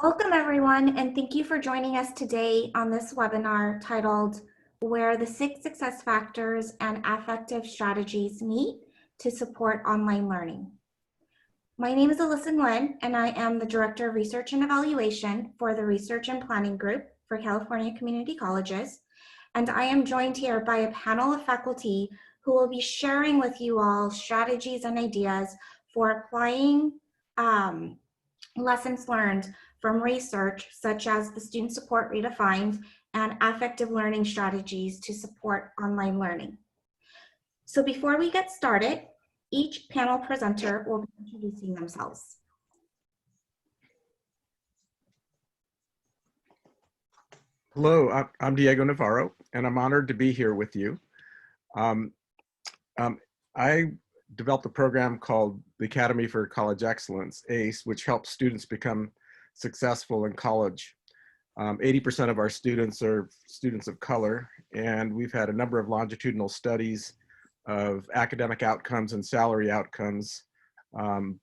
Welcome everyone, and thank you for joining us today on this webinar titled Where the 6 Success Factors and Affective Strategies Meet to Support Online Learning. My name is Alyssa Nguyen, and I am the Director of Research and Evaluation for the Research and Planning Group for California Community Colleges, and I am joined here by a panel of faculty who will be sharing with you all strategies and ideas for applying lessons learned from research such as the Student Support Redefined and Affective Learning Strategies to support online learning. So before we get started, each panel presenter will be introducing themselves. Hello, I'm Diego Navarro, and I'm honored to be here with you. I developed a program called the Academy for College Excellence, ACE, which helps students become successful in college. 80% of our students are students of color, and we've had a number of longitudinal studies of academic outcomes and salary outcomes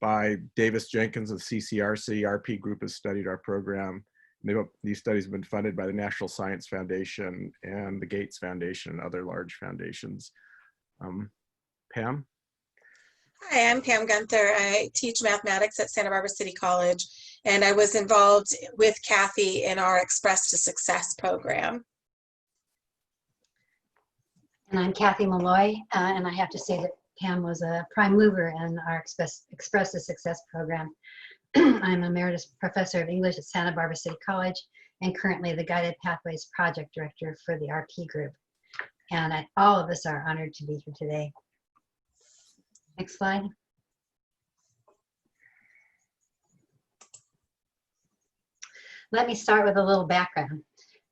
by Davis Jenkins of CCRC. RP Group has studied our program. These studies have been funded by the National Science Foundation and the Gates Foundation and other large foundations. Pam? Hi, I'm Pam Gunther. I teach mathematics at Santa Barbara City College, and I was involved with Kathy in our Express to Success program. And I'm Kathy Malloy, and I have to say that Pam was a prime mover in our Express to Success program. I'm Emeritus Professor of English at Santa Barbara City College and currently the Guided Pathways Project Director for the RP Group. And all of us are honored to be here today. Next slide. Let me start with a little background.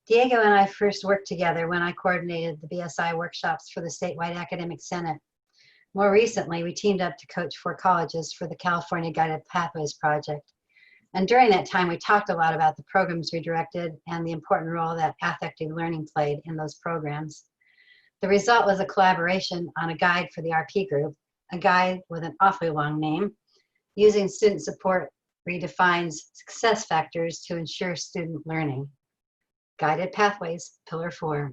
Diego and I first worked together when I coordinated the BSI workshops for the Statewide Academic Senate. More recently, we teamed up to coach 4 colleges for the California Guided Pathways Project. And during that time, we talked a lot about the programs we directed and the important role that affective learning played in those programs. The result was a collaboration on a guide for the RP Group, a guide with an awfully long name, using Student Support Redefines Success Factors to ensure student learning. Guided Pathways, Pillar 4.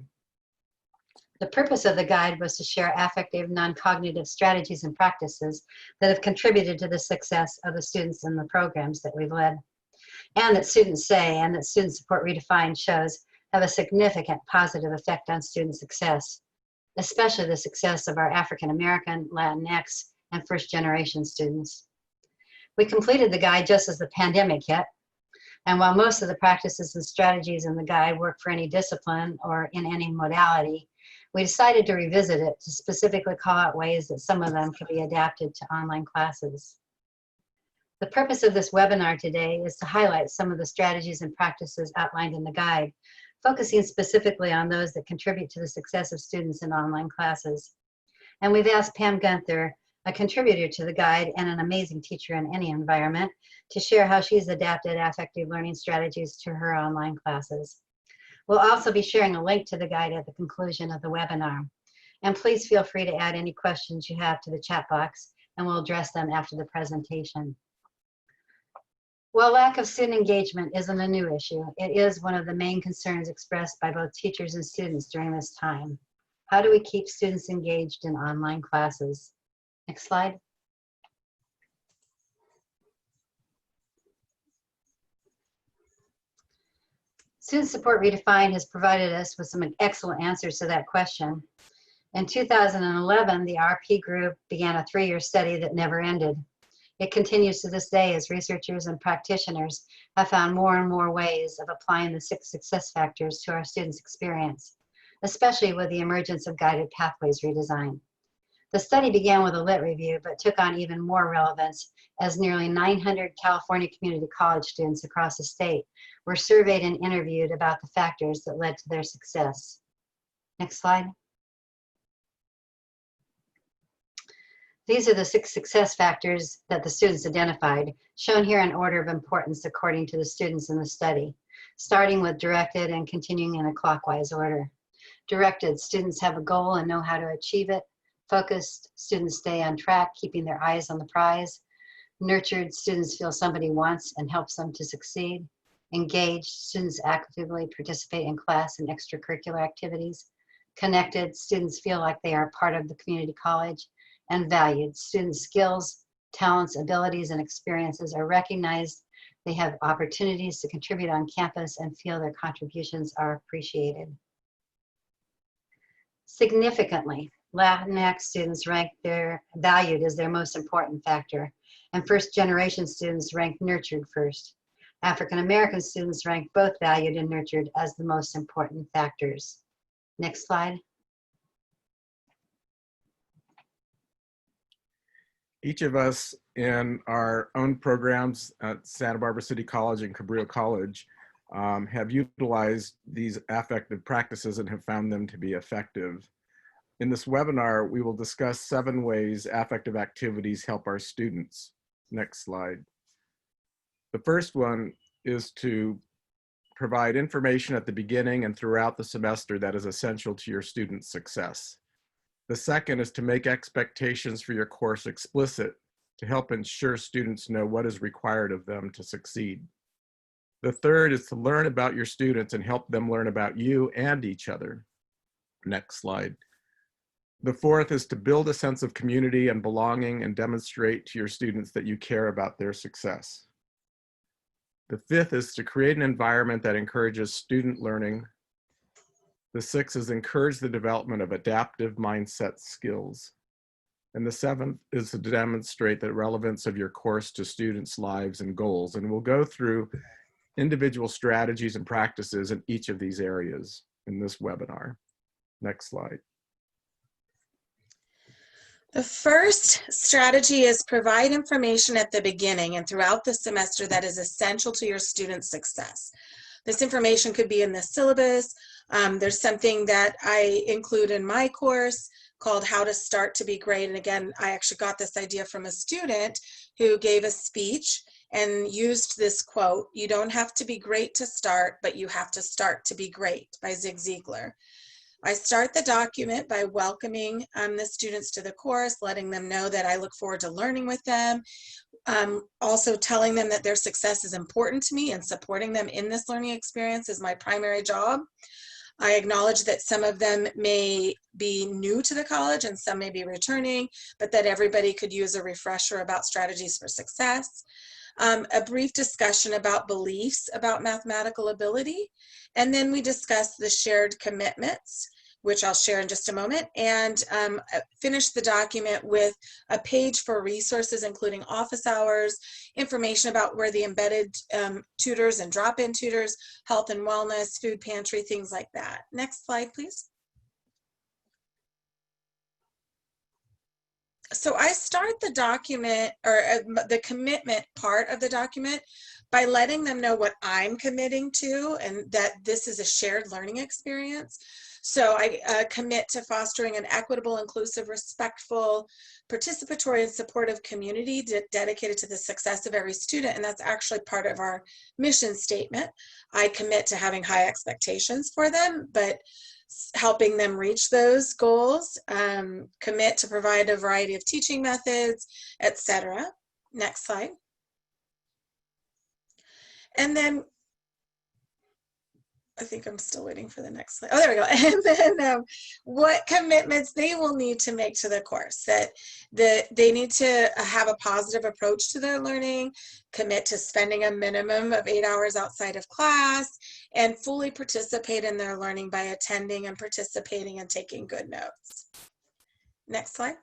The purpose of the guide was to share affective, non-cognitive strategies and practices that have contributed to the success of the students in the programs that we've led, and that students say, and that Student Support Redefined shows, have a significant positive effect on student success, especially the success of our African American, Latinx, and first-generation students. We completed the guide just as the pandemic hit, and while most of the practices and strategies in the guide work for any discipline or in any modality, we decided to revisit it to specifically call out ways that some of them could be adapted to online classes. The purpose of this webinar today is to highlight some of the strategies and practices outlined in the guide, focusing specifically on those that contribute to the success of students in online classes. And we've asked Pam Gunther, a contributor to the guide and an amazing teacher in any environment, to share how she's adapted affective learning strategies to her online classes. We'll also be sharing a link to the guide at the conclusion of the webinar. And please feel free to add any questions you have to the chat box, and we'll address them after the presentation. While lack of student engagement isn't a new issue, it is one of the main concerns expressed by both teachers and students during this time. How do we keep students engaged in online classes? Next slide. Student Support Redefined has provided us with some excellent answers to that question. In 2011, the RP Group began a 3-year study that never ended. It continues to this day as researchers and practitioners have found more and more ways of applying the 6 success factors to our students' experience, especially with the emergence of Guided Pathways redesign. The study began with a lit review, but took on even more relevance as nearly 900 California community college students across the state were surveyed and interviewed about the factors that led to their success. Next slide. These are the 6 success factors that the students identified, shown here in order of importance according to the students in the study, starting with directed and continuing in a clockwise order. Directed, students have a goal and know how to achieve it. Focused, students stay on track, keeping their eyes on the prize. Nurtured, students feel somebody wants and helps them to succeed. Engaged, students actively participate in class and extracurricular activities. Connected, students feel like they are part of the community college. And valued, students' skills, talents, abilities, and experiences are recognized. They have opportunities to contribute on campus and feel their contributions are appreciated. Significantly, Latinx students rank their valued as their most important factor, and first-generation students rank nurtured first. African American students rank both valued and nurtured as the most important factors. Next slide. Each of us in our own programs at Santa Barbara City College and Cabrillo College have utilized these affective practices and have found them to be effective. In this webinar, we will discuss 7 ways affective activities help our students. Next slide. The first one is to provide information at the beginning and throughout the semester that is essential to your students' success. The second is to make expectations for your course explicit to help ensure students know what is required of them to succeed. The third is to learn about your students and help them learn about you and each other. Next slide. The fourth is to build a sense of community and belonging and demonstrate to your students that you care about their success. The fifth is to create an environment that encourages student learning. The sixth is encourage the development of adaptive mindset skills. And the seventh is to demonstrate the relevance of your course to students' lives and goals. And we'll go through individual strategies and practices in each of these areas in this webinar. Next slide. The first strategy is provide information at the beginning and throughout the semester that is essential to your students' success. This information could be in the syllabus. There's something that I include in my course called How to Start to Be Great. And again, I actually got this idea from a student who gave a speech and used this quote, "You don't have to be great to start, but you have to start to be great," by Zig Ziglar. I start the document by welcoming the students to the course, letting them know that I look forward to learning with them, also telling them that their success is important to me and supporting them in this learning experience is my primary job. I acknowledge that some of them may be new to the college and some may be returning, but that everybody could use a refresher about strategies for success. A brief discussion about beliefs about mathematical ability, and then we discuss the shared commitments, which I'll share in just a moment, and finish the document with a page for resources, including office hours, information about where the embedded tutors and drop-in tutors, health and wellness, food pantry, things like that. Next slide, please. So I start the document, or the commitment part of the document, by letting them know what I'm committing to and that this is a shared learning experience. So I commit to fostering an equitable, inclusive, respectful, participatory, and supportive community dedicated to the success of every student. And that's actually part of our mission statement. I commit to having high expectations for them, but helping them reach those goals, commit to provide a variety of teaching methods, etc. Next slide. And then, I think I'm still waiting for the next slide. Oh, there we go. And then what commitments they will need to make to the course. That they need to have a positive approach to their learning, commit to spending a minimum of 8 hours outside of class, and fully participate in their learning by attending and participating and taking good notes. Next slide.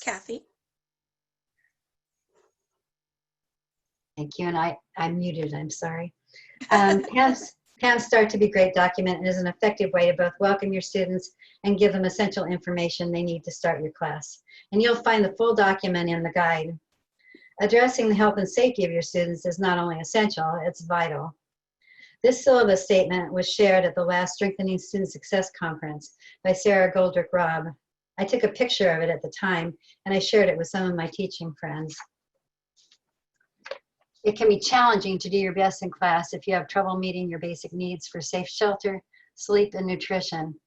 Kathy. Thank you, and I'm muted, I'm sorry. Pam's Start to Be Great document is an effective way to both welcome your students and give them essential information they need to start your class. And you'll find the full document in the guide. Addressing the health and safety of your students is not only essential, it's vital. This syllabus statement was shared at the last Strengthening Student Success Conference by Sarah Goldrick-Robb. I took a picture of it at the time, and I shared it with some of my teaching friends. It can be challenging to do your best in class if you have trouble meeting your basic needs for safe shelter, sleep, and nutrition.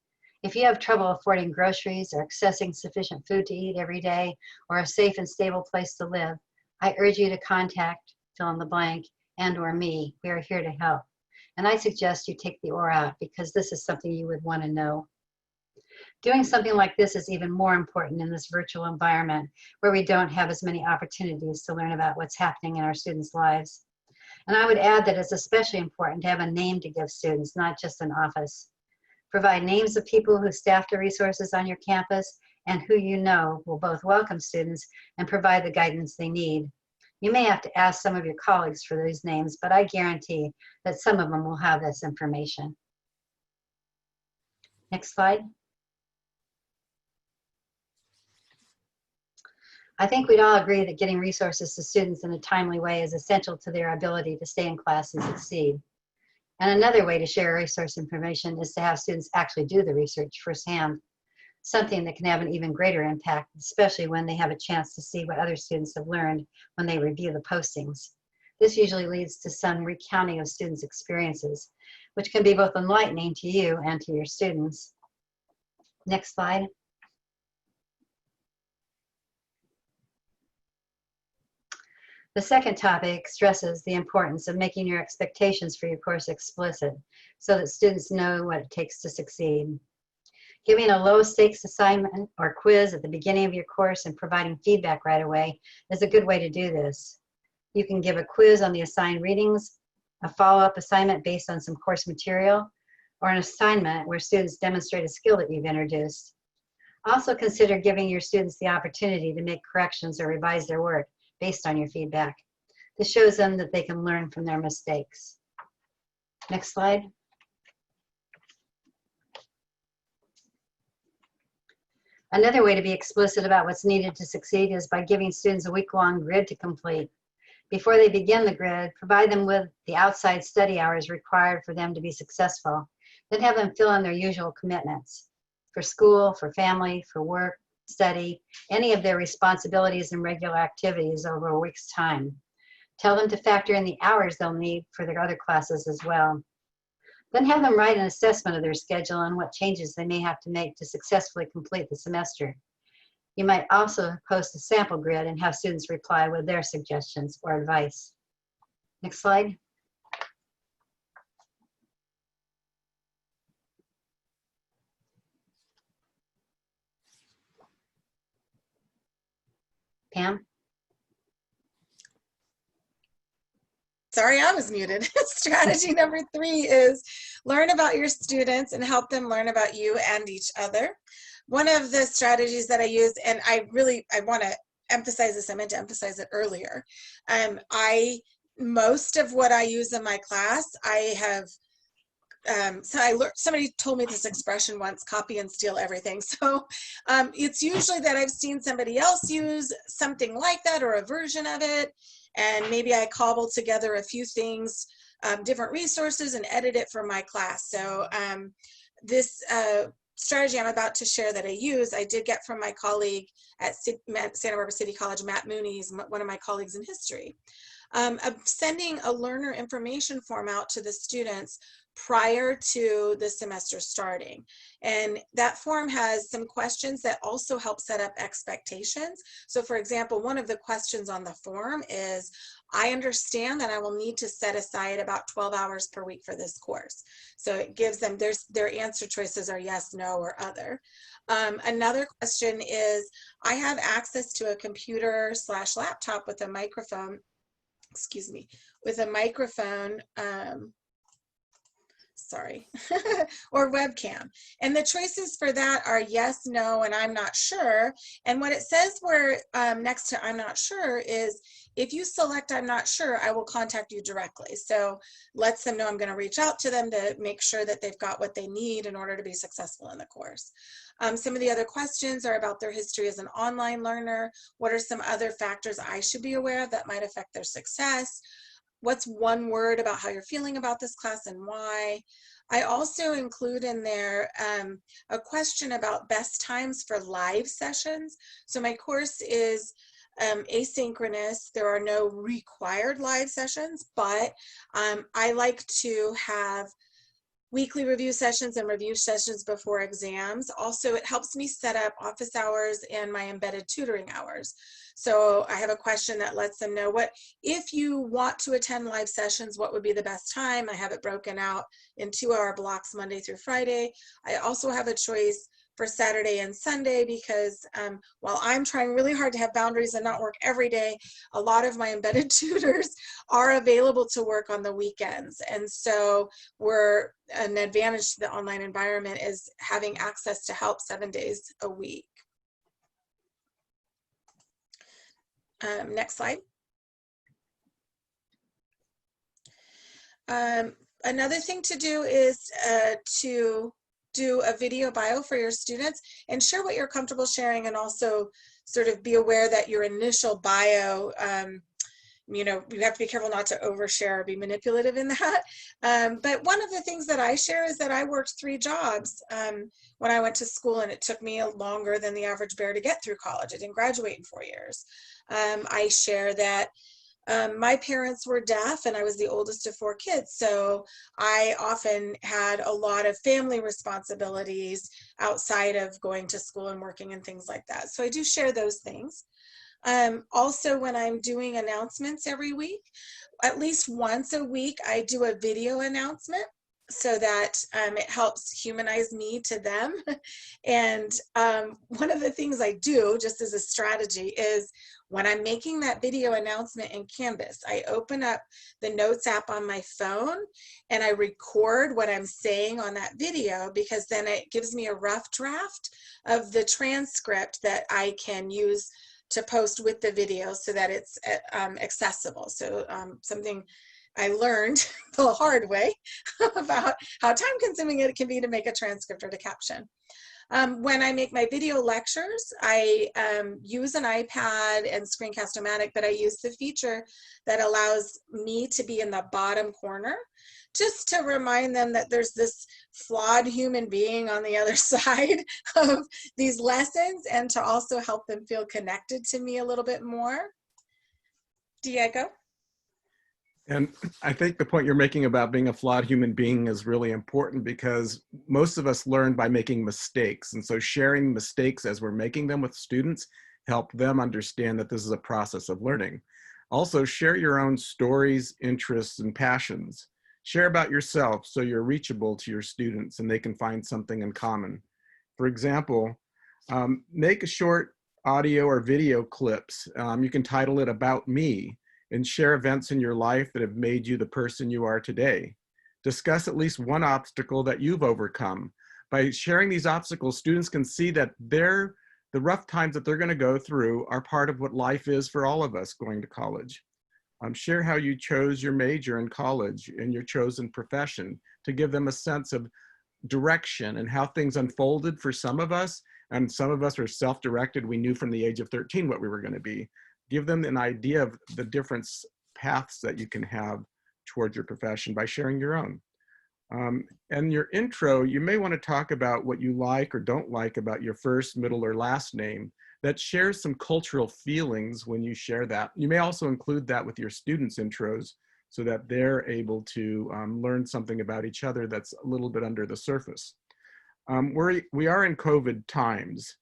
If you have trouble affording groceries or accessing sufficient food to eat every day or a safe and stable place to live, I urge you to contact fill in the blank and/or me. We are here to help. And I suggest you take the or out because this is something you would want to know. Doing something like this is even more important in this virtual environment where we don't have as many opportunities to learn about what's happening in our students' lives. And I would add that it's especially important to have a name to give students, not just an office. Provide names of people who staff the resources on your campus and who you know will both welcome students and provide the guidance they need. You may have to ask some of your colleagues for those names, but I guarantee that some of them will have this information. Next slide. I think we'd all agree that getting resources to students in a timely way is essential to their ability to stay in class and succeed. And another way to share resource information is to have students actually do the research firsthand, something that can have an even greater impact, especially when they have a chance to see what other students have learned when they review the postings. This usually leads to some recounting of students' experiences, which can be both enlightening to you and to your students. Next slide. The second topic stresses the importance of making your expectations for your course explicit so that students know what it takes to succeed. Giving a low-stakes assignment or quiz at the beginning of your course and providing feedback right away is a good way to do this. You can give a quiz on the assigned readings, a follow-up assignment based on some course material, or an assignment where students demonstrate a skill that you've introduced. Also consider giving your students the opportunity to make corrections or revise their work based on your feedback. This shows them that they can learn from their mistakes. Next slide. Another way to be explicit about what's needed to succeed is by giving students a week-long grid to complete. Before they begin the grid, provide them with the outside study hours required for them to be successful. Then have them fill in their usual commitments for school, for family, for work, study, any of their responsibilities and regular activities over a week's time. Tell them to factor in the hours they'll need for their other classes as well. Then have them write an assessment of their schedule and what changes they may have to make to successfully complete the semester. You might also post a sample grid and have students reply with their suggestions or advice. Next slide. Pam? Sorry, I was muted. Strategy number 3 is learn about your students and help them learn about you and each other. One of the strategies that I use, and I want to emphasize this, I meant to emphasize it earlier. Most of what I use in my class, I have somebody told me this expression once, copy and steal everything. So it's usually that I've seen somebody else use something like that or a version of it, and maybe I cobble together a few things, different resources, and edit it for my class. So this strategy I'm about to share that I use, I did get from my colleague at Santa Barbara City College, Matt Mooney, is one of my colleagues in history, of sending a learner information form out to the students prior to the semester starting. And that form has some questions that also help set up expectations. So for example, one of the questions on the form is, I understand that I will need to set aside about 12 hours per week for this course. So it gives them, their answer choices are yes, no, or other. Another question is, I have access to a computer/laptop with a microphone, excuse me, with a microphone, or webcam. And the choices for that are yes, no, and I'm not sure. And what it says where next to I'm not sure is, if you select I'm not sure, I will contact you directly. So lets them know I'm going to reach out to them to make sure that they've got what they need in order to be successful in the course. Some of the other questions are about their history as an online learner. What are some other factors I should be aware of that might affect their success? What's one word about how you're feeling about this class and why? I also include in there a question about best times for live sessions. So my course is asynchronous. There are no required live sessions, but I like to have weekly review sessions and review sessions before exams. Also, it helps me set up office hours and my embedded tutoring hours. So I have a question that lets them know if you want to attend live sessions, what would be the best time? I have it broken out in 2-hour blocks Monday through Friday. I also have a choice for Saturday and Sunday because while I'm trying really hard to have boundaries and not work every day, a lot of my embedded tutors are available to work on the weekends. And so an advantage to the online environment is having access to help 7 days a week. Next slide. Another thing to do is to do a video bio for your students and share what you're comfortable sharing, and also sort of be aware that your initial bio, you know, you have to be careful not to overshare or be manipulative in that. But one of the things that I share is that I worked 3 jobs when I went to school, and it took me longer than the average bear to get through college. I didn't graduate in 4 years. I share that my parents were deaf and I was the oldest of 4 kids. So I often had a lot of family responsibilities outside of going to school and working and things like that. So I do share those things. Also, when I'm doing announcements every week, at least once a week, I do a video announcement so that it helps humanize me to them. And one of the things I do, just as a strategy, is when I'm making that video announcement in Canvas, I open up the Notes app on my phone and I record what I'm saying on that video, because then it gives me a rough draft of the transcript that I can use to post with the video so that it's accessible. So something I learned the hard way about how time consuming it can be to make a transcript or to caption. When I make my video lectures, I use an iPad and Screencast-O-Matic, but I use the feature that allows me to be in the bottom corner, just to remind them that there's this flawed human being on the other side of these lessons, and to also help them feel connected to me a little bit more. Diego? And I think the point you're making about being a flawed human being is really important, because most of us learn by making mistakes. And so sharing mistakes as we're making them with students help them understand that this is a process of learning. Also, share your own stories, interests, and passions. Share about yourself so you're reachable to your students and they can find something in common. For example, make a short audio or video clips. You can title it "About Me," and share events in your life that have made you the person you are today. Discuss at least one obstacle that you've overcome. By sharing these obstacles, students can see that the rough times that they're going to go through are part of what life is for all of us going to college. Share how you chose your major in college and your chosen profession, to give them a sense of direction and how things unfolded for some of us. And some of us are self-directed. We knew from the age of 13 what we were going to be. Give them an idea of the different paths that you can have towards your profession by sharing your own. And your intro, you may want to talk about what you like or don't like about your first, middle, or last name. That shares some cultural feelings when you share that. You may also include that with your students' intros so that they're able to learn something about each other that's a little bit under the surface. We are in COVID times,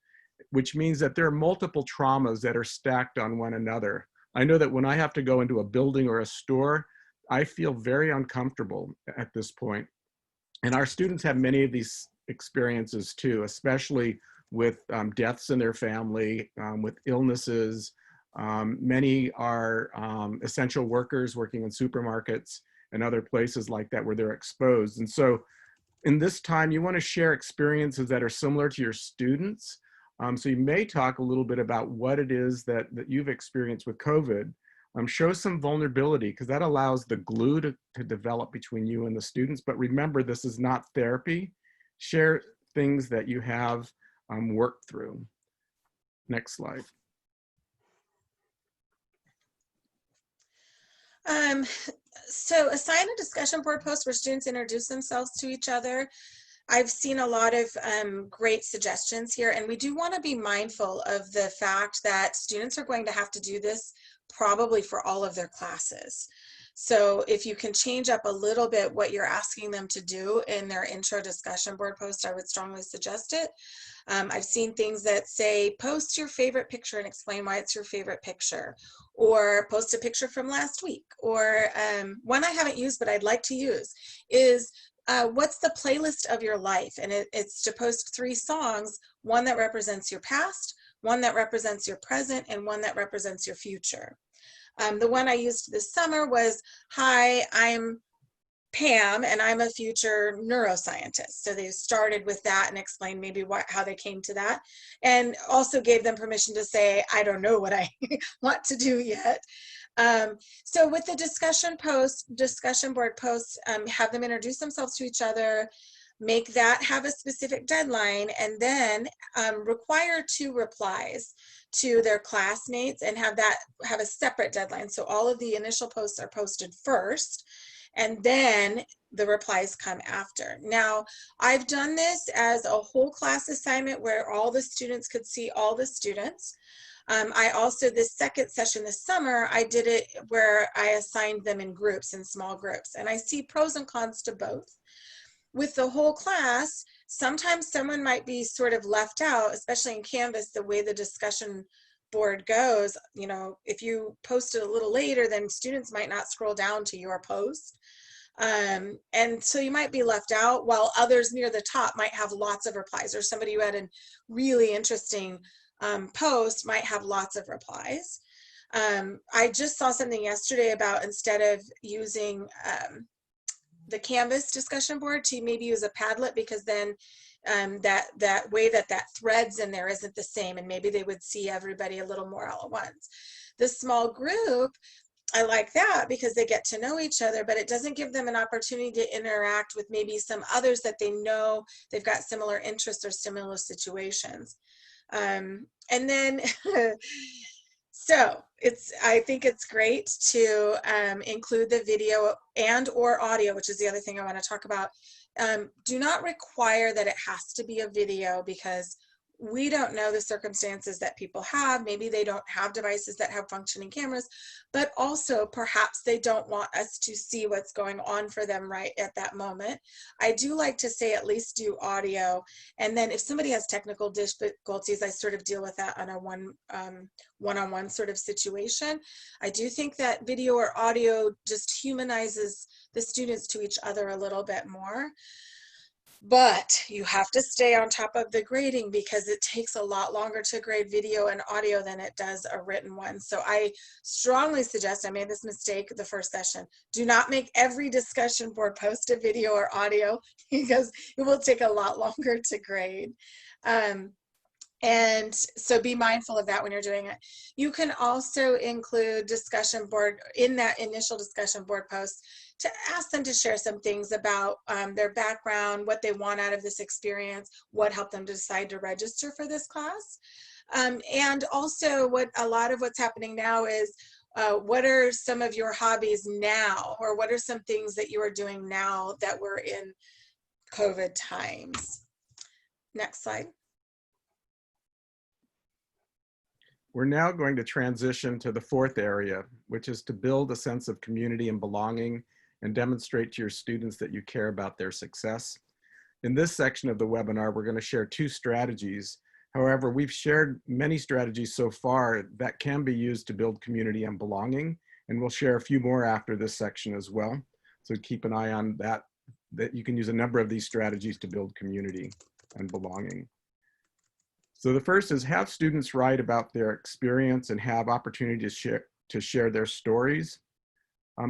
which means that there are multiple traumas that are stacked on one another. I know that when I have to go into a building or a store, I feel very uncomfortable at this point. And our students have many of these experiences too, especially with deaths in their family, with illnesses. Many are essential workers working in supermarkets and other places like that where they're exposed. And so in this time, you want to share experiences that are similar to your students. So you may talk a little bit about what it is that you've experienced with COVID. Show some vulnerability, because that allows the glue to develop between you and the students. But remember, this is not therapy. Share things that you have worked through. Next slide. So assign a discussion board post where students introduce themselves to each other. I've seen a lot of great suggestions here, and we do want to be mindful of the fact that students are going to have to do this probably for all of their classes. So if you can change up a little bit what you're asking them to do in their intro discussion board post, I would strongly suggest it. I've seen things that say, post your favorite picture and explain why it's your favorite picture, or post a picture from last week, or one I haven't used but I'd like to use is, what's the playlist of your life? And it's to post 3 songs, one that represents your past, one that represents your present, and one that represents your future. The one I used this summer was, hi, I'm Pam, and I'm a future neuroscientist. So they started with that and explained maybe how they came to that, and also gave them permission to say, I don't know what I want to do yet. So with the discussion board posts, have them introduce themselves to each other, make that have a specific deadline, and then require 2 replies to their classmates and have a separate deadline. So all of the initial posts are posted first, and then the replies come after. Now, I've done this as a whole class assignment where all the students could see all the students. I also, this second session this summer, I did it where I assigned them in groups, in small groups, and I see pros and cons to both. With the whole class, sometimes someone might be sort of left out, especially in Canvas, the way the discussion board goes. You know, if you post it a little later, then students might not scroll down to your post. And so you might be left out, while others near the top might have lots of replies, or somebody who had a really interesting post might have lots of replies. I just saw something yesterday about, instead of using the Canvas discussion board, to maybe use a Padlet, because then that way that threads in there isn't the same, and maybe they would see everybody a little more all at once. The small group, I like that because they get to know each other, but it doesn't give them an opportunity to interact with maybe some others that they know they've got similar interests or similar situations. And then so I think it's great to include the video and or audio, which is the other thing I want to talk about. Do not require that it has to be a video, because we don't know the circumstances that people have. Maybe they don't have devices that have functioning cameras, but also perhaps they don't want us to see what's going on for them right at that moment. I do like to say at least do audio, and then if somebody has technical difficulties, I sort of deal with that on a one-on-one sort of situation. I do think that video or audio just humanizes the students to each other a little bit more. But you have to stay on top of the grading, because it takes a lot longer to grade video and audio than it does a written one. So I strongly suggest, I made this mistake the first session, do not make every discussion board post a video or audio, because it will take a lot longer to grade. And so be mindful of that when you're doing it. You can also include discussion board in that initial discussion board post to ask them to share some things about their background, what they want out of this experience, what helped them decide to register for this class. And also what a lot of what's happening now is, what are some of your hobbies now, or what are some things that you are doing now that were in COVID times? Next slide. We're now going to transition to the 4th area, which is to build a sense of community and belonging and demonstrate to your students that you care about their success. In this section of the webinar, we're going to share 2 strategies. However, we've shared many strategies so far that can be used to build community and belonging, and we'll share a few more after this section as well. So keep an eye on that you can use a number of these strategies to build community and belonging. So the first is have students write about their experience and have opportunity to share their stories.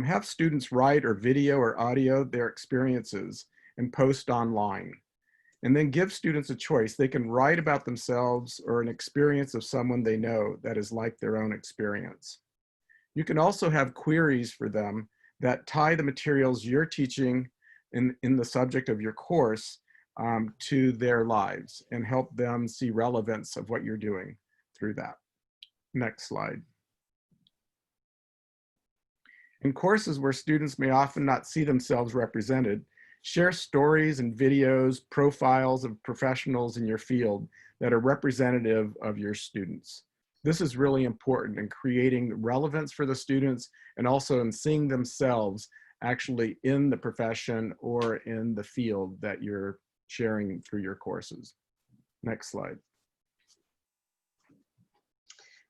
Have students write or video or audio their experiences and post online. And then give students a choice. They can write about themselves or an experience of someone they know that is like their own experience. You can also have queries for them that tie the materials you're teaching in the subject of your course to their lives and help them see relevance of what you're doing through that. Next slide. In courses where students may often not see themselves represented, share stories and videos, profiles of professionals in your field that are representative of your students. This is really important in creating relevance for the students and also in seeing themselves actually in the profession or in the field that you're sharing through your courses. Next slide.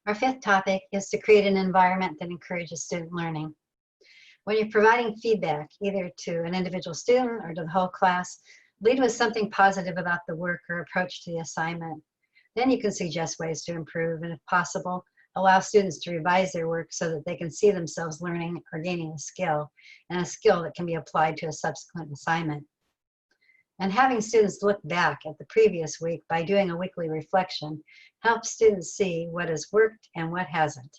Our fifth topic is to create an environment that encourages student learning. When you're providing feedback, either to an individual student or to the whole class, lead with something positive about the work or approach to the assignment. Then you can suggest ways to improve, and if possible, allow students to revise their work so that they can see themselves learning or gaining a skill, and a skill that can be applied to a subsequent assignment. And having students look back at the previous week by doing a weekly reflection helps students see what has worked and what hasn't.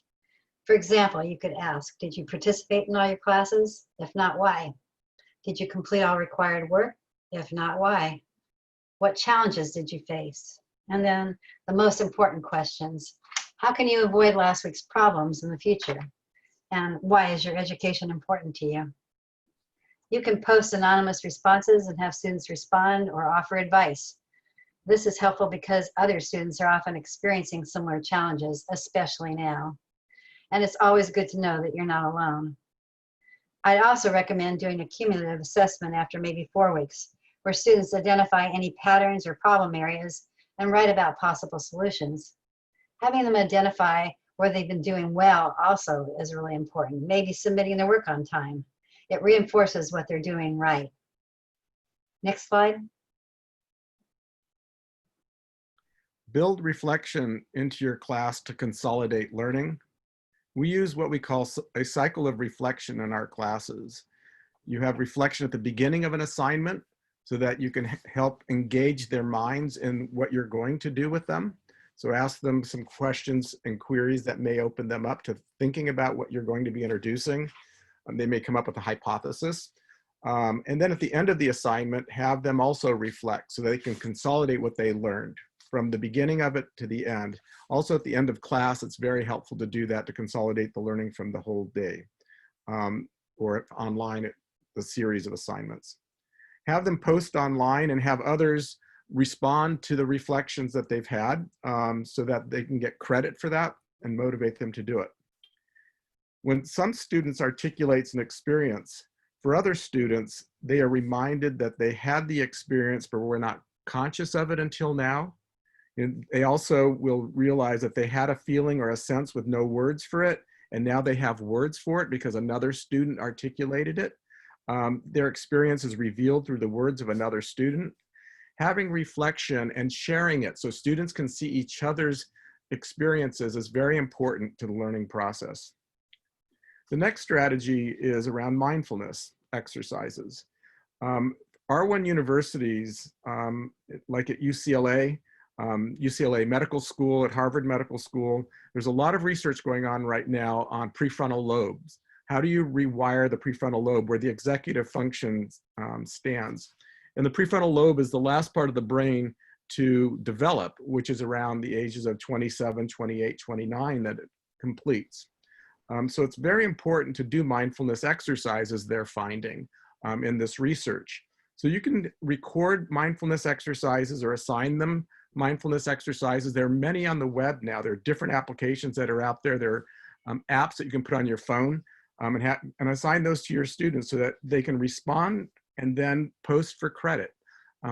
For example, you could ask, did you participate in all your classes? If not, why? Did you complete all required work? If not, why? What challenges did you face? And then the most important questions, how can you avoid last week's problems in the future? And why is your education important to you? You can post anonymous responses and have students respond or offer advice. This is helpful because other students are often experiencing similar challenges, especially now. And it's always good to know that you're not alone. I'd also recommend doing a cumulative assessment after maybe 4 weeks, where students identify any patterns or problem areas and write about possible solutions. Having them identify where they've been doing well also is really important, maybe submitting their work on time. It reinforces what they're doing right. Next slide. Build reflection into your class to consolidate learning. We use what we call a cycle of reflection in our classes. You have reflection at the beginning of an assignment so that you can help engage their minds in what you're going to do with them. So ask them some questions and queries that may open them up to thinking about what you're going to be introducing. They may come up with a hypothesis. And then at the end of the assignment, have them also reflect so they can consolidate what they learned from the beginning of it to the end. Also at the end of class, it's very helpful to do that to consolidate the learning from the whole day, or online, the series of assignments. Have them post online and have others respond to the reflections that they've had so that they can get credit for that and motivate them to do it. When some students articulates an experience, for other students, they are reminded that they had the experience but were not conscious of it until now. And they also will realize that they had a feeling or a sense with no words for it, and now they have words for it because another student articulated it. Their experience is revealed through the words of another student. Having reflection and sharing it so students can see each other's experiences is very important to the learning process. The next strategy is around mindfulness exercises. R1 universities, like at UCLA, UCLA Medical School, at Harvard Medical School, there's a lot of research going on right now on prefrontal lobes. How do you rewire the prefrontal lobe where the executive function stands? And the prefrontal lobe is the last part of the brain to develop, which is around the ages of 27, 28, 29 that it completes. So it's very important to do mindfulness exercises they're finding in this research. So you can record mindfulness exercises or assign them mindfulness exercises. There are many on the web now. There are different applications that are out there. There are apps that you can put on your phone and assign those to your students so that they can respond and then post for credit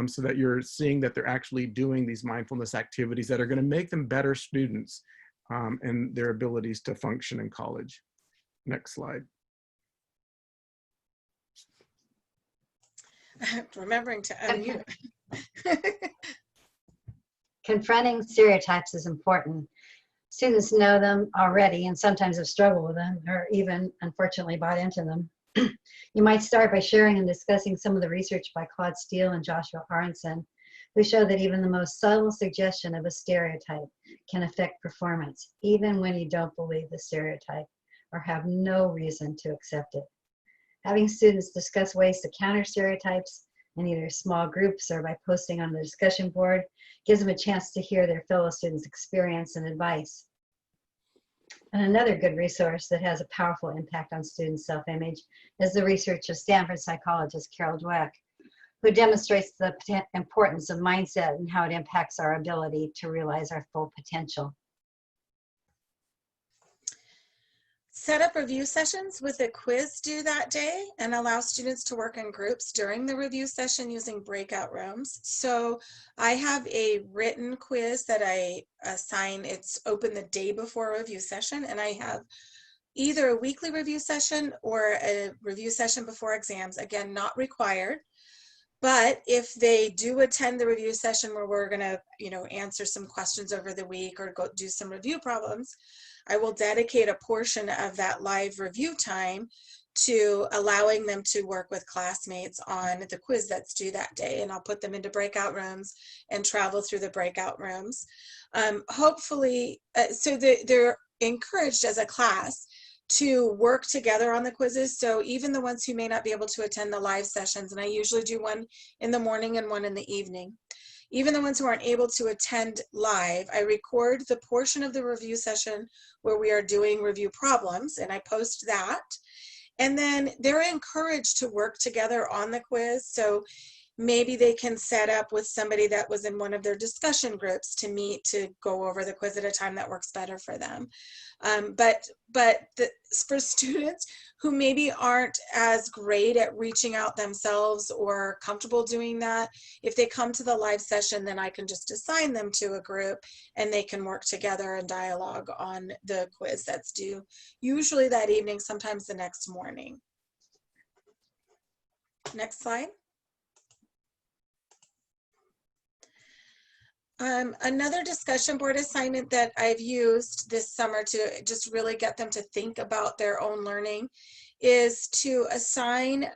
so that you're seeing that they're actually doing these mindfulness activities that are going to make them better students and their abilities to function in college. Next slide. Remembering to unmute. Confronting stereotypes is important. Students know them already and sometimes have struggled with them or even, unfortunately, bought into them. You might start by sharing and discussing some of the research by Claude Steele and Joshua Aronson, who show that even the most subtle suggestion of a stereotype can affect performance, even when you don't believe the stereotype or have no reason to accept it. Having students discuss ways to counter stereotypes in either small groups or by posting on the discussion board gives them a chance to hear their fellow students' experience and advice. And another good resource that has a powerful impact on students' self-image is the research of Stanford psychologist Carol Dweck, who demonstrates the importance of mindset and how it impacts our ability to realize our full potential. Set up review sessions with a quiz due that day and allow students to work in groups during the review session using breakout rooms. So I have a written quiz that I assign. It's open the day before a review session, and I have either a weekly review session or a review session before exams. Again, not required. But if they do attend the review session where we're going to, answer some questions over the week or go do some review problems, I will dedicate a portion of that live review time to allowing them to work with classmates on the quiz that's due that day. And I'll put them into breakout rooms and travel through the breakout rooms. Hopefully, so they're encouraged as a class to work together on the quizzes. So even the ones who may not be able to attend the live sessions, and I usually do one in the morning and one in the evening. Even the ones who aren't able to attend live, I record the portion of the review session where we are doing review problems, and I post that. And then they're encouraged to work together on the quiz. So maybe they can set up with somebody that was in one of their discussion groups to meet to go over the quiz at a time that works better for them. For students who maybe aren't as great at reaching out themselves or comfortable doing that, if they come to the live session, then I can just assign them to a group and they can work together and dialogue on the quiz that's due, usually that evening, sometimes the next morning. Next slide. Another discussion board assignment that I've used this summer to just really get them to think about their own learning is to assign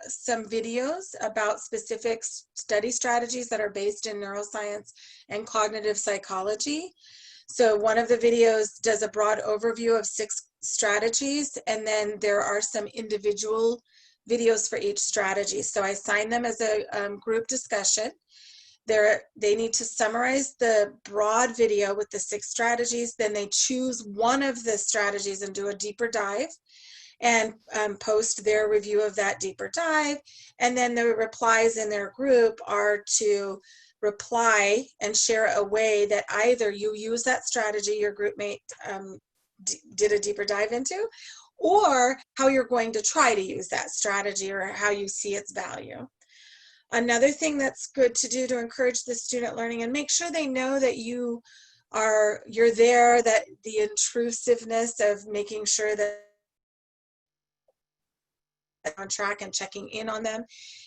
some videos about specific study strategies that are based in neuroscience and cognitive psychology. So one of the videos does a broad overview of 6 strategies, and then there are some individual videos for each strategy. So I assign them as a group discussion. They need to summarize the broad video with the 6 strategies. Then they choose one of the strategies and do a deeper dive and post their review of that deeper dive. And then the replies in their group are to reply and share a way that either you use that strategy your group mate did a deeper dive into, or how you're going to try to use that strategy or how you see its value. Another thing that's good to do to encourage the student learning and make sure they know that you're there, that the intrusiveness of making sure that on track and checking in on them,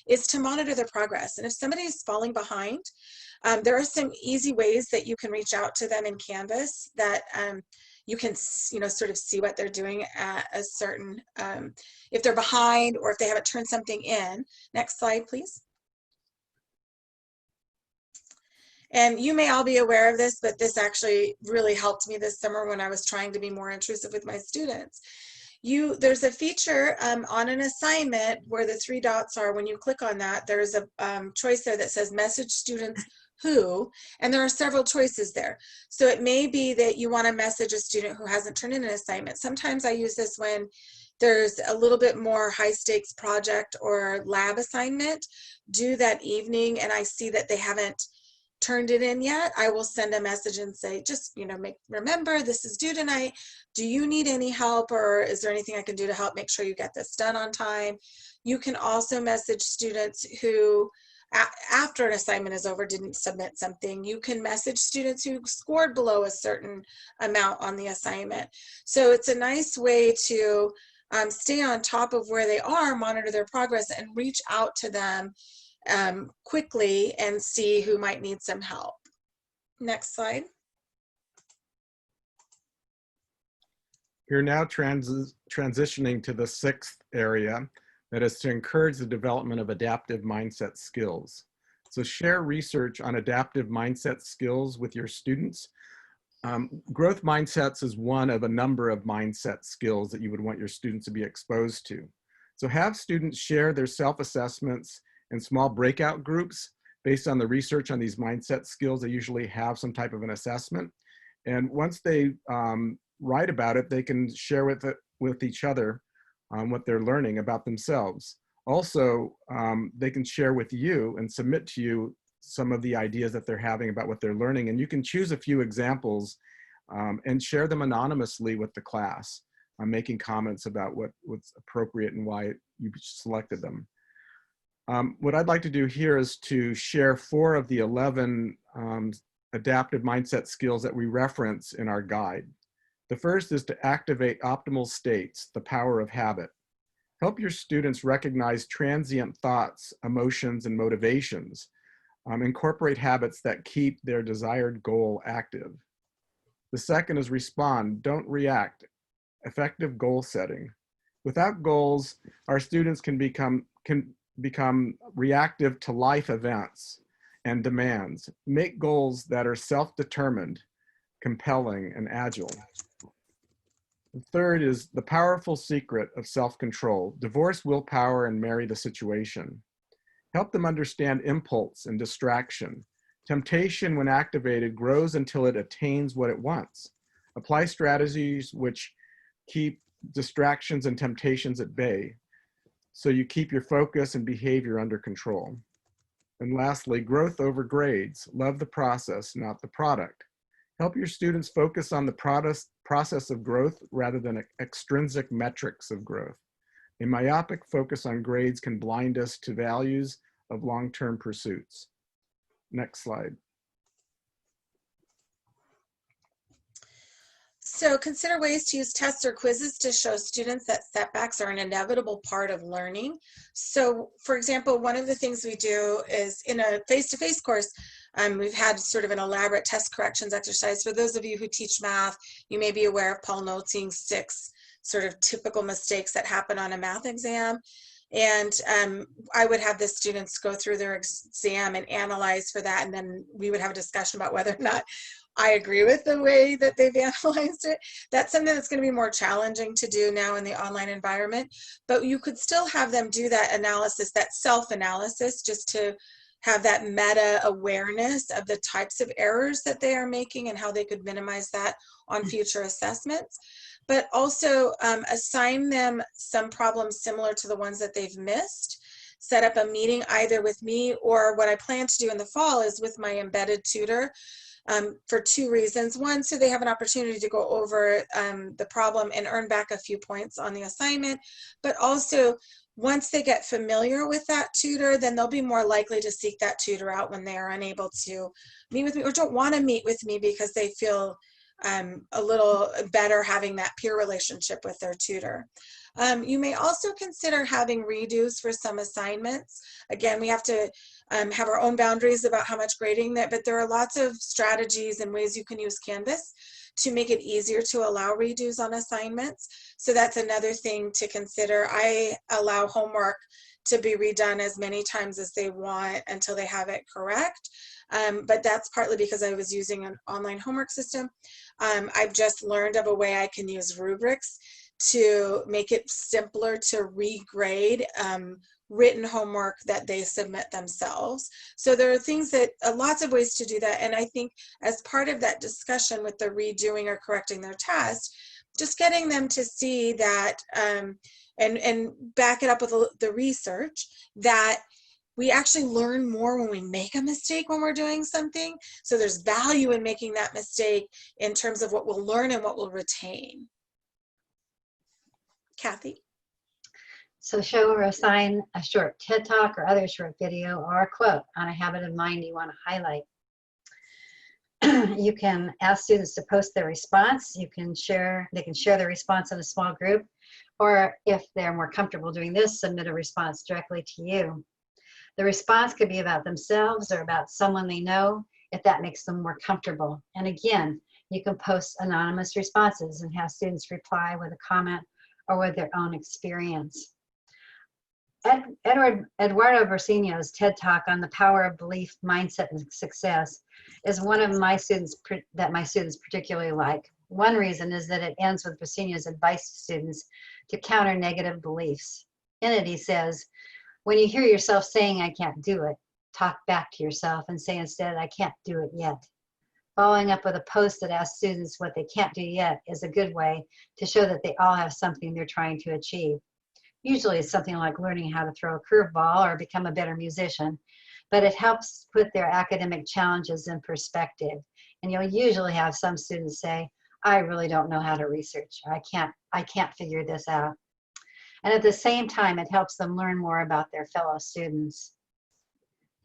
is to monitor their progress. And if somebody's falling behind, there are some easy ways that you can reach out to them in Canvas that you can sort of see what they're doing at a certain, if they're behind or if they haven't turned something in. Next slide, please. And you may all be aware of this, but this actually really helped me this summer when I was trying to be more intrusive with my students. There's a feature on an assignment where the 3 dots are. When you click on that, there's a choice there that says message students who, and there are several choices there. So it may be that you want to message a student who hasn't turned in an assignment. Sometimes I use this when there's a little bit more high stakes project or lab assignment due that evening and I see that they haven't turned it in yet. I will send a message and say, just, remember this is due tonight. Do you need any help, or is there anything I can do to help make sure you get this done on time? You can also message students who, after an assignment is over, didn't submit something. You can message students who scored below a certain amount on the assignment. So it's a nice way to stay on top of where they are, monitor their progress, and reach out to them quickly and see who might need some help. Next slide. You're now transitioning to the 6th area, that is to encourage the development of adaptive mindset skills. So share research on adaptive mindset skills with your students. Growth mindsets is one of a number of mindset skills that you would want your students to be exposed to. So have students share their self-assessments in small breakout groups based on the research on these mindset skills. They usually have some type of an assessment. And once they write about it, they can share with each other what they're learning about themselves. Also, they can share with you and submit to you some of the ideas that they're having about what they're learning. And you can choose a few examples and share them anonymously with the class. making comments about what's appropriate and why you selected them. What I'd like to do here is to share 4 of the 11 adaptive mindset skills that we reference in our guide. The first is to activate optimal states, the power of habit. Help your students recognize transient thoughts, emotions, and motivations. Incorporate habits that keep their desired goal active. The second is respond, don't react. Effective goal setting. Without goals, our students can become reactive to life events and demands. Make goals that are self-determined, compelling, and agile. The third is the powerful secret of self-control. Divorce willpower and marry the situation. Help them understand impulse and distraction. Temptation, when activated, grows until it attains what it wants. Apply strategies which keep distractions and temptations at bay, so you keep your focus and behavior under control. And lastly, growth over grades. Love the process, not the product. Help your students focus on the process of growth rather than extrinsic metrics of growth. A myopic focus on grades can blind us to values of long-term pursuits. Next slide. So consider ways to use tests or quizzes to show students that setbacks are an inevitable part of learning. So for example, one of the things we do is in a face-to-face course, we've had sort of an elaborate test corrections exercise. For those of you who teach math, you may be aware of Paul Notzing's 6 sort of typical mistakes that happen on a math exam. And I would have the students go through their exam and analyze for that, and then we would have a discussion about whether or not I agree with the way that they've analyzed it. That's something that's going to be more challenging to do now in the online environment, but you could still have them do that analysis, that self-analysis, just to have that meta awareness of the types of errors that they are making and how they could minimize that on future assessments. But also assign them some problems similar to the ones that they've missed. Set up a meeting either with me, or what I plan to do in the fall is with my embedded tutor, for 2 reasons. One, so they have an opportunity to go over the problem and earn back a few points on the assignment, but also once they get familiar with that tutor, then they'll be more likely to seek that tutor out when they are unable to meet with me or don't want to meet with me because they feel a little better having that peer relationship with their tutor. You may also consider having redos for some assignments. Again, we have to have our own boundaries about how much grading that, but there are lots of strategies and ways you can use Canvas to make it easier to allow redos on assignments. So that's another thing to consider. I allow homework to be redone as many times as they want until they have it correct. But that's partly because I was using an online homework system. I've just learned of a way I can use rubrics to make it simpler to regrade written homework that they submit themselves. So there are things that, lots of ways to do that. And I think as part of that discussion with the redoing or correcting their test, just getting them to see that and back it up with the research that we actually learn more when we make a mistake when we're doing something. So there's value in making that mistake in terms of what we'll learn and what we'll retain. Kathy? So show or assign a short TED Talk or other short video or a quote on a habit of mind you want to highlight. You can ask students to post their response. They can share their response in a small group, or if they're more comfortable doing this, submit a response directly to you. The response could be about themselves or about someone they know, if that makes them more comfortable. And again, you can post anonymous responses and have students reply with a comment or with their own experience. Eduardo Bersigno's TED Talk on the power of belief, mindset, and success is one of my students that my students particularly like. One reason is that it ends with Bersigno's advice to students to counter negative beliefs. In it, he says, when you hear yourself saying, I can't do it, talk back to yourself and say instead, I can't do it yet. Following up with a post that asks students what they can't do yet is a good way to show that they all have something they're trying to achieve. Usually it's something like learning how to throw a curveball or become a better musician, but it helps put their academic challenges in perspective. And you'll usually have some students say, I really don't know how to research. I can't figure this out. And at the same time, it helps them learn more about their fellow students.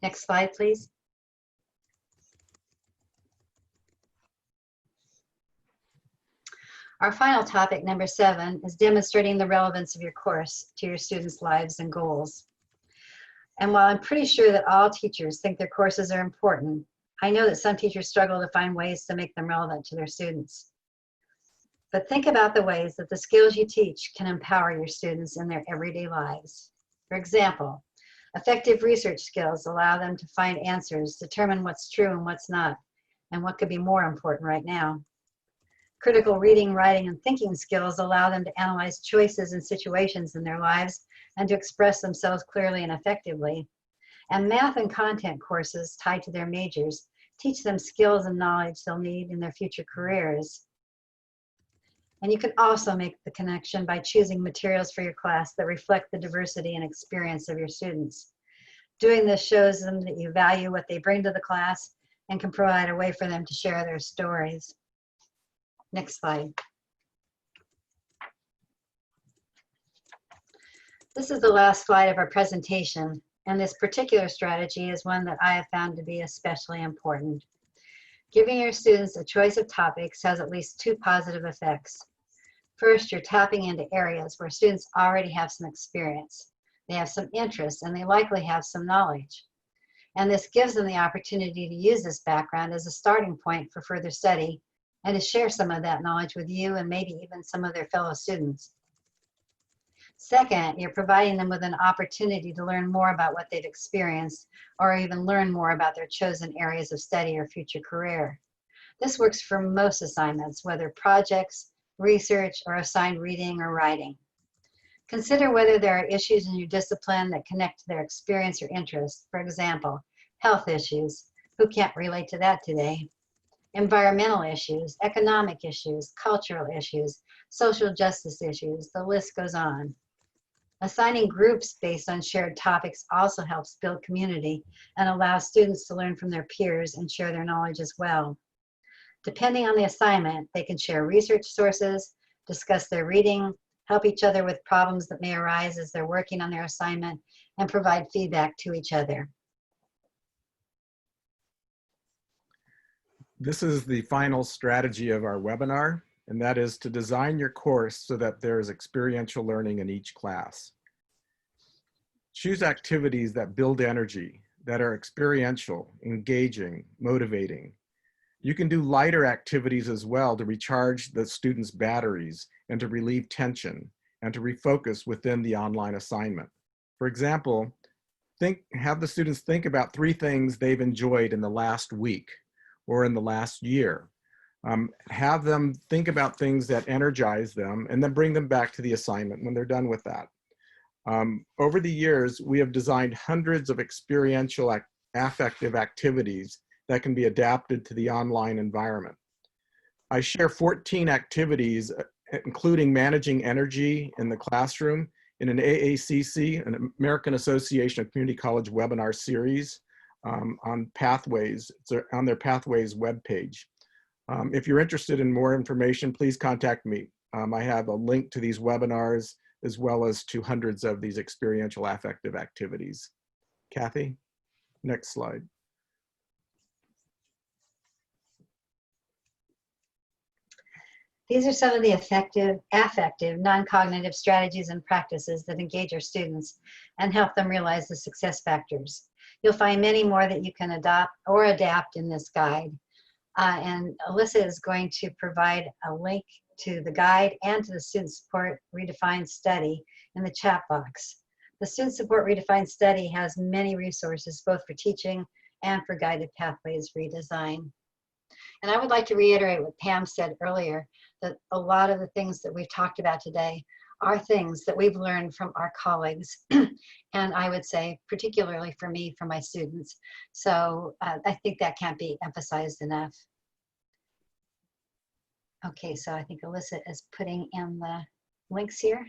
Next slide, please. Our final topic, number 7, is demonstrating the relevance of your course to your students' lives and goals. And while I'm pretty sure that all teachers think their courses are important, I know that some teachers struggle to find ways to make them relevant to their students. But think about the ways that the skills you teach can empower your students in their everyday lives. For example, effective research skills allow them to find answers, determine what's true and what's not, and what could be more important right now. Critical reading, writing, and thinking skills allow them to analyze choices and situations in their lives and to express themselves clearly and effectively. And math and content courses tied to their majors teach them skills and knowledge they'll need in their future careers. And you can also make the connection by choosing materials for your class that reflect the diversity and experience of your students. Doing this shows them that you value what they bring to the class and can provide a way for them to share their stories. Next slide. This is the last slide of our presentation, and this particular strategy is one that I have found to be especially important. Giving your students a choice of topics has at least 2 positive effects. First, you're tapping into areas where students already have some experience. They have some interest, and they likely have some knowledge. And this gives them the opportunity to use this background as a starting point for further study and to share some of that knowledge with you and maybe even some of their fellow students. Second, you're providing them with an opportunity to learn more about what they've experienced or even learn more about their chosen areas of study or future career. This works for most assignments, whether projects, research, or assigned reading or writing. Consider whether there are issues in your discipline that connect to their experience or interest. For example, health issues. Who can't relate to that today? Environmental issues, economic issues, cultural issues, social justice issues, the list goes on. Assigning groups based on shared topics also helps build community and allows students to learn from their peers and share their knowledge as well. Depending on the assignment, they can share research sources, discuss their reading, help each other with problems that may arise as they're working on their assignment, and provide feedback to each other. This is the final strategy of our webinar, and that is to design your course so that there is experiential learning in each class. Choose activities that build energy, that are experiential, engaging, motivating. You can do lighter activities as well to recharge the students' batteries and to relieve tension and to refocus within the online assignment. For example, have the students think about 3 things they've enjoyed in the last week or in the last year. Have them think about things that energize them and then bring them back to the assignment when they're done with that. Over the years, we have designed hundreds of experiential affective activities that can be adapted to the online environment. I share 14 activities, including managing energy in the classroom, in an AACC, an American Association of Community College webinar series on Pathways. It's on their Pathways webpage. If you're interested in more information, please contact me. I have a link to these webinars as well as to hundreds of these experiential affective activities. Kathy, next slide. These are some of the affective, non-cognitive strategies and practices that engage your students and help them realize the success factors. You'll find many more that you can adopt or adapt in this guide. And Alyssa is going to provide a link to the guide and to the Student Support Redefined Study in the chat box. The Student Support Redefined Study has many resources, both for teaching and for guided pathways redesign. And I would like to reiterate what Pam said earlier, that a lot of the things that we've talked about today are things that we've learned from our colleagues, and I would say particularly for me, for my students. So I think that can't be emphasized enough. Okay, so I think Alyssa is putting in the links here.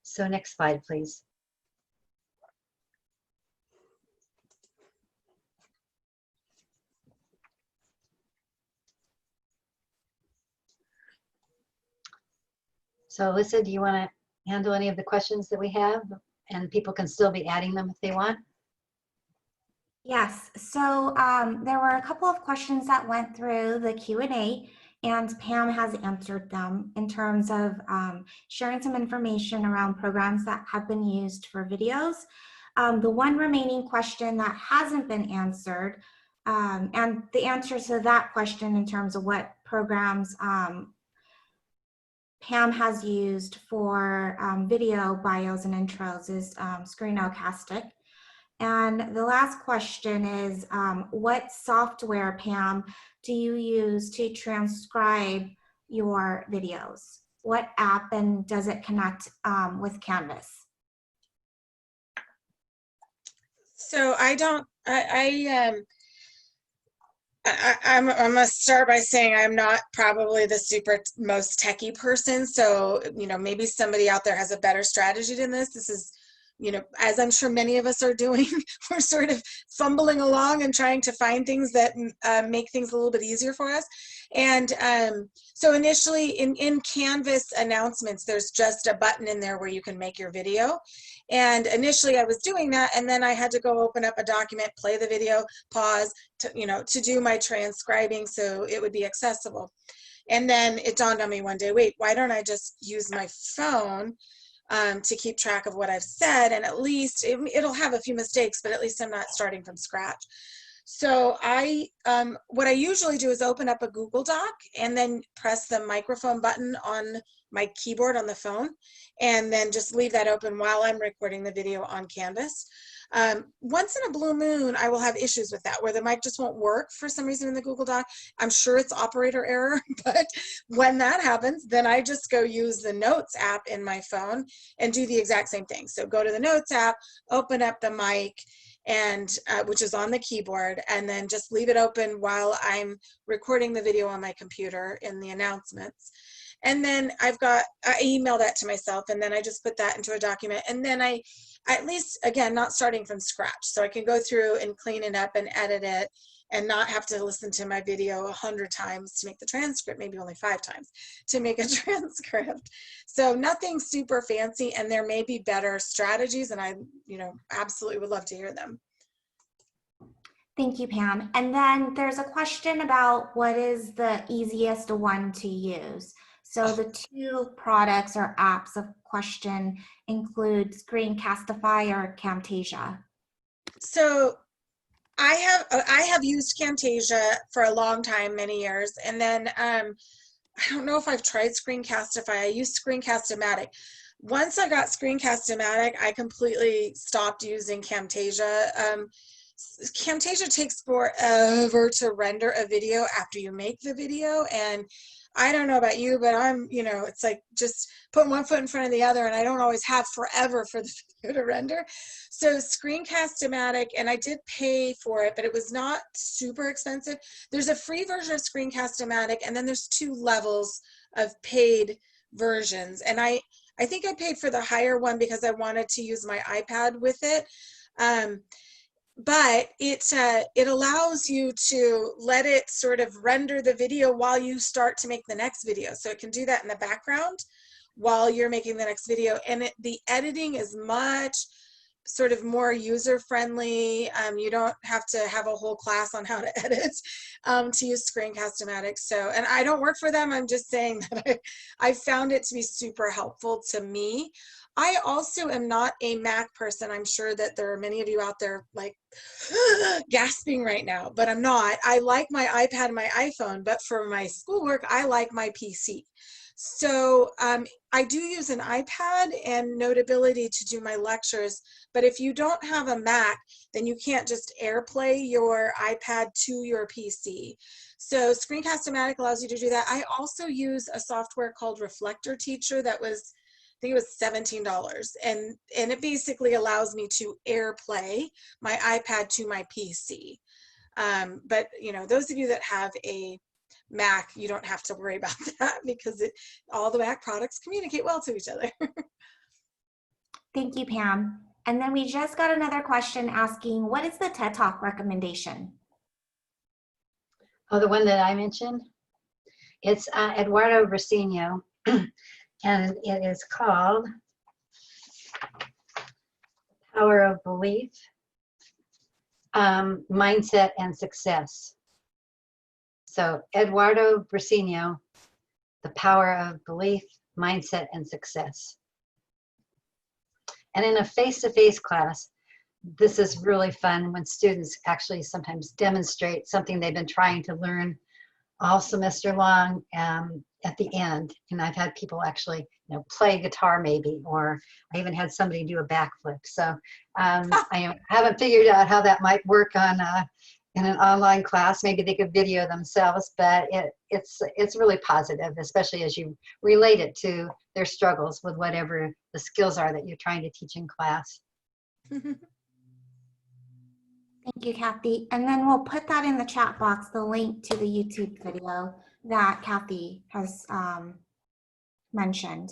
So next slide, please. So Alyssa, do you want to handle any of the questions that we have? And people can still be adding them if they want. Yes, so there were a couple of questions that went through the Q&A, and Pam has answered them in terms of sharing some information around programs that have been used for videos. The one remaining question that hasn't been answered, and the answer to that question in terms of what programs Pam has used for video bios and intros is Screencastic. And the last question is, what software, Pam, do you use to transcribe your videos? What app, and does it connect with Canvas? So I'm gonna start by saying I'm not probably the super most techie person. So, you know, maybe somebody out there has a better strategy than this. This is, you know, as I'm sure many of us are doing, we're sort of fumbling along and trying to find things that make things a little bit easier for us. And so initially in Canvas announcements, there's just a button in there where you can make your video. And initially I was doing that, and then I had to go open up a document, play the video, pause, to do my transcribing so it would be accessible. And then it dawned on me one day, wait, why don't I just use my phone to keep track of what I've said, and at least it'll have a few mistakes, but at least I'm not starting from scratch. So what I usually do is open up a Google Doc and then press the microphone button on my keyboard on the phone, and then just leave that open while I'm recording the video on Canvas. Once in a blue moon, I will have issues with that, where the mic just won't work for some reason in the Google Doc. I'm sure it's operator error, but when that happens, then I just go use the Notes app in my phone and do the exact same thing. So go to the Notes app, open up the mic, and which is on the keyboard, and then just leave it open while I'm recording the video on my computer in the announcements. And then I email that to myself, and then I just put that into a document, and then I at least, again, not starting from scratch, so I can go through and clean it up and edit it and not have to listen to my video 100 times to make the transcript, maybe only 5 times to make a transcript. So nothing super fancy, and there may be better strategies, and I, absolutely would love to hear them. Thank you, Pam. And then there's a question about what is the easiest one to use. So the 2 products or apps of question include Screencastify or Camtasia. So I have used Camtasia for a long time, many years, and then I don't know if I've tried Screencastify. I used Screencast-O-Matic. Once I got Screencast-O-Matic, I completely stopped using Camtasia. Camtasia takes forever to render a video after you make the video, and I don't know about you, but I'm, it's like just put one foot in front of the other, and I don't always have forever for the video to render. So Screencast-O-Matic, and I did pay for it, but it was not super expensive. There's a free version of Screencast-O-Matic, and then there's 2 levels of paid versions. And I think I paid for the higher one because I wanted to use my iPad with it. But it allows you to let it sort of render the video while you start to make the next video. So it can do that in the background while you're making the next video. And the editing is much sort of more user-friendly. You don't have to have a whole class on how to edit to use Screencast-O-Matic. So, and I don't work for them. I'm just saying that I found it to be super helpful to me. I also am not a Mac person. I'm sure that there are many of you out there like gasping right now, but I'm not. I like my iPad and my iPhone, but for my schoolwork, I like my PC. So I do use an iPad and Notability to do my lectures, but if you don't have a Mac, then you can't just AirPlay your iPad to your PC. So Screencast-O-Matic allows you to do that. I also use a software called Reflector Teacher that was, I think it was $17, and it basically allows me to AirPlay my iPad to my PC. But those of you that have a Mac, you don't have to worry about that because all the Mac products communicate well to each other. Thank you, Pam. And then we just got another question asking, what is the TED Talk recommendation? Oh, the one that I mentioned? It's Eduardo Brasino. and it is called Power of Belief, Mindset and Success. So Eduardo Brasino, The Power of Belief, Mindset and Success. And in a face-to-face class, this is really fun when students actually sometimes demonstrate something they've been trying to learn all semester long at the end. And I've had people actually, play guitar maybe, or I even had somebody do a backflip. So I haven't figured out how that might work on in an online class. Maybe they could video themselves, but it's really positive, especially as you relate it to their struggles with whatever the skills are that you're trying to teach in class. Thank you, Kathy. And then we'll put that in the chat box, the link to the YouTube video that Kathy has mentioned.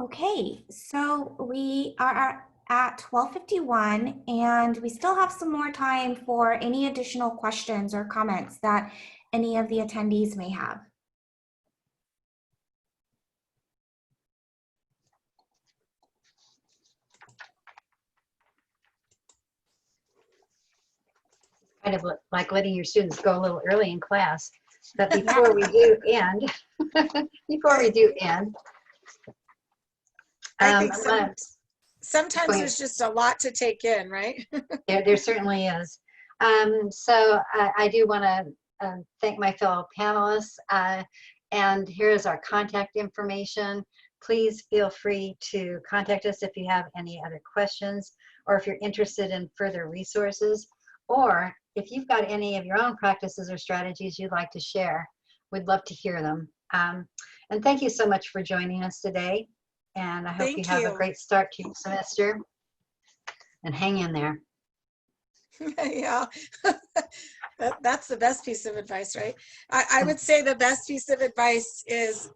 Okay, so we are at 12:51 and we still have some more time for any additional questions or comments that any of the attendees may have. Kind of like letting your students go a little early in class. But before we do end, I think sometimes go there's just a lot to take in, right? there certainly is. So I do want to thank my fellow panelists. And here is our contact information. Please feel free to contact us if you have any other questions, or if you're interested in further resources, or if you've got any of your own practices or strategies you'd like to share. We'd love to hear them. And thank you so much for joining us today. And I hope you have a great start to your semester. And hang in there. Yeah, that's the best piece of advice, right? I would say the best piece of advice is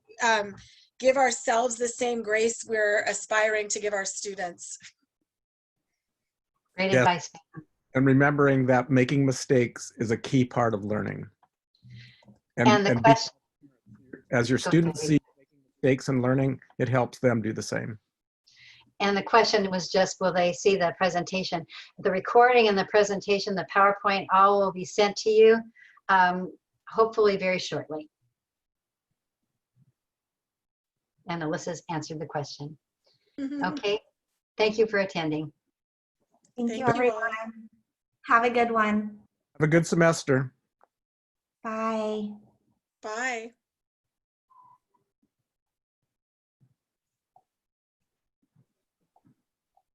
give ourselves the same grace we're aspiring to give our students. Great Yes. advice. And remembering that making mistakes is a key part of learning. And the question, as your students see making mistakes and learning, it helps them do the same. and the question was just, will they see the presentation? The recording and the presentation, the PowerPoint, all will be sent to you, hopefully very shortly. And Alyssa's answered the question. Okay, thank you for attending. Thank you, everyone. Have a good one. Have a good semester. Bye. Bye.